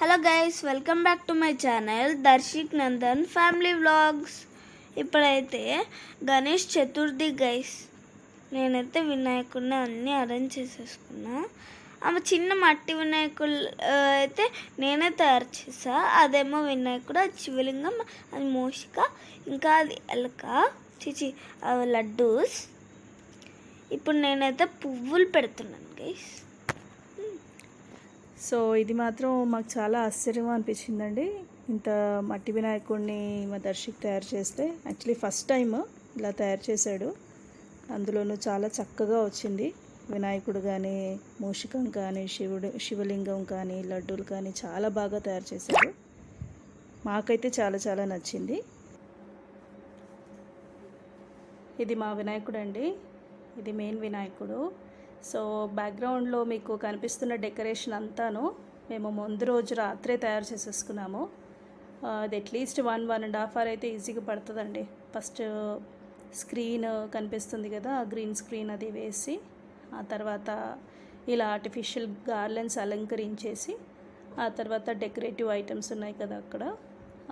Hello guys, welcome back to my channel Darshik Nandan family vlogs. ఇప్పుడైతే Ganesh Chaturthi guys. నేనైతే వినాయకుడిని అన్నీ అరేంజ్ చేసేసుకున్నా. ఆమె చిన్న మట్టి వినాయకుడు అయితే నేనే తయారు చేసా. అదేమో వినాయకుడు, అది శివలింగం, అది మూషిక, ఇంకా అది ఎలక, చిచి అవి లడ్డూస్. ఇప్పుడు నేనైతే పువ్వులు పెడుతున్నాను గైస్. సో ఇది మాత్రం మాకు చాలా ఆశ్చర్యం అనిపించిందండి. ఇంత మట్టి వినాయకుడిని మా దర్శిక్ తయారు చేస్తే యాక్చువల్లీ ఫస్ట్ టైం ఇలా తయారు చేశాడు. అందులోనూ చాలా చక్కగా వచ్చింది. వినాయకుడు కానీ, మూషికం కానీ, శివలింగం కానీ, లడ్డూలు కానీ చాలా బాగా తయారు చేశాడు. మాకైతే చాలా చాలా నచ్చింది. ఇది మా వినాయకుడు అండి. ఇది మెయిన్ వినాయకుడు. సో బ్యాక్గ్రౌండ్లో మీకు కనిపిస్తున్న డెకరేషన్ అంతాను మేము ముందు రోజు రాత్రే తయారు చేసేసుకున్నాము. అది అట్లీస్ట్ 1.5 అవర్ అయితే ఈజీగా పడుతుందండి. ఫస్ట్ స్క్రీన్ కనిపిస్తుంది కదా, ఆ గ్రీన్ స్క్రీన్ అది వేసి, ఆ తర్వాత ఇలా ఆర్టిఫిషియల్ గార్లెన్స్ అలంకరించేసి, ఆ తర్వాత డెకరేటివ్ ఐటమ్స్ ఉన్నాయి కదా అక్కడ,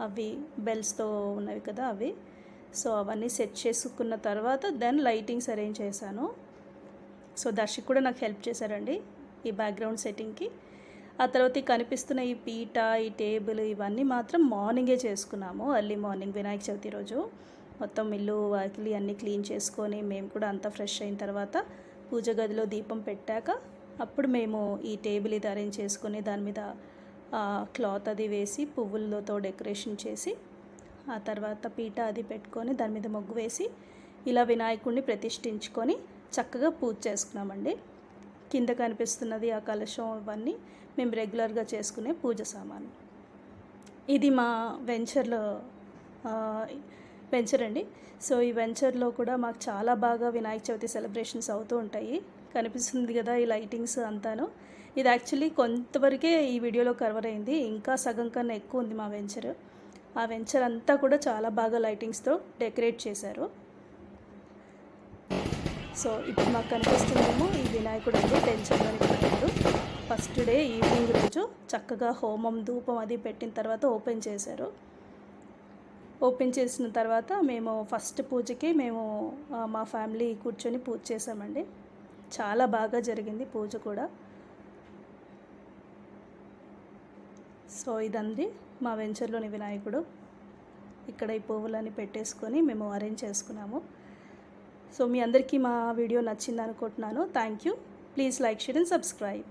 అవి బెల్స్తో ఉన్నవి కదా అవి. సో అవన్నీ సెట్ చేసుకున్న తర్వాత దెన్ లైటింగ్స్ అరేంజ్ చేశాను. సో దర్శక్ కూడా నాకు హెల్ప్ చేశారండి ఈ బ్యాక్గ్రౌండ్ సెట్టింగ్కి. ఆ తర్వాత ఈ కనిపిస్తున్న ఈ పీట, ఈ టేబుల్, ఇవన్నీ మాత్రం మార్నింగే చేసుకున్నాము. ఎర్లీ మార్నింగ్ వినాయక చవితి రోజు మొత్తం ఇల్లు వాకిలి అన్నీ క్లీన్ చేసుకొని మేము కూడా అంతా ఫ్రెష్ అయిన తర్వాత పూజ గదిలో దీపం పెట్టాక అప్పుడు మేము ఈ టేబుల్ ఇది అరేంజ్ చేసుకొని దాని మీద క్లాత్ అది వేసి పువ్వులతో డెకరేషన్ చేసి, ఆ తర్వాత పీట అది పెట్టుకొని దాని మీద ముగ్గు వేసి ఇలా వినాయకుడిని ప్రతిష్ఠించుకొని చక్కగా పూజ చేసుకున్నామండి. కింద కనిపిస్తున్నది ఆ కలశం, ఇవన్నీ మేము రెగ్యులర్గా చేసుకునే పూజ సామాను. ఇది మా వెంచర్ అండి. సో ఈ వెంచర్లో కూడా మాకు చాలా బాగా వినాయక చవితి సెలబ్రేషన్స్ అవుతూ ఉంటాయి. కనిపిస్తుంది కదా ఈ లైటింగ్స్ అంతాను. ఇది యాక్చువల్లీ కొంతవరకే ఈ వీడియోలో కవర్ అయింది, ఇంకా సగం కన్నా ఎక్కువ ఉంది మా వెంచర్. ఆ వెంచర్ అంతా కూడా చాలా బాగా లైటింగ్స్తో డెకరేట్ చేశారు. సో ఇప్పుడు మాకు కనిపిస్తుందేమో ఈ వినాయకుడు అండి, టెన్షన్లోని వినాయకుడు. ఫస్ట్ డే ఈవినింగ్ రోజు చక్కగా హోమం ధూపం అది పెట్టిన తర్వాత ఓపెన్ చేశారు. ఓపెన్ చేసిన తర్వాత మేము ఫస్ట్ పూజకి మా ఫ్యామిలీ కూర్చొని పూజ చేసామండి. చాలా బాగా జరిగింది పూజ కూడా. సో ఇదండి మా వెంచర్లోని వినాయకుడు. ఇక్కడ ఈ పువ్వులని పెట్టేసుకొని మేము అరేంజ్ చేసుకున్నాము. సో మీ అందరికీ మా వీడియో నచ్చింది అనుకుంటున్నాను. Thank you. Please like, share and subscribe.